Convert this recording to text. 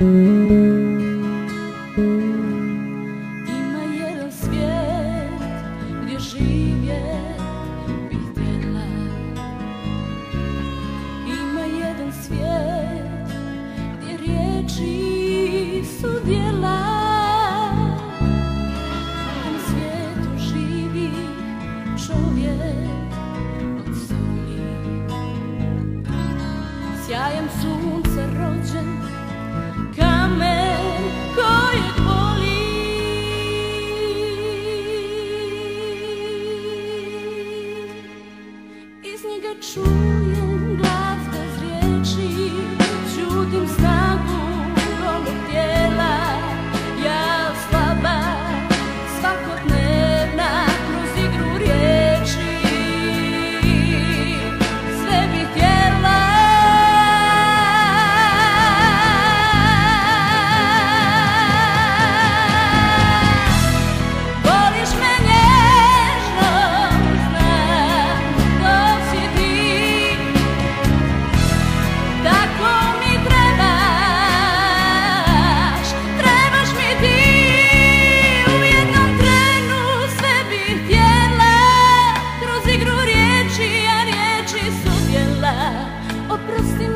Ima jedan svijet gdje živjet bih htjela. Ima jedan svijet gdje riječi su djela. U tom svijetu živi čovjek od soli, sjajem sunca rođen, kamen kojeg voli. Iz njega čujem glas bez riječi, čutim snagu golog tijela. Ja slaba, svakodnevna, kroz igru riječi sve bih htjela. Oprosti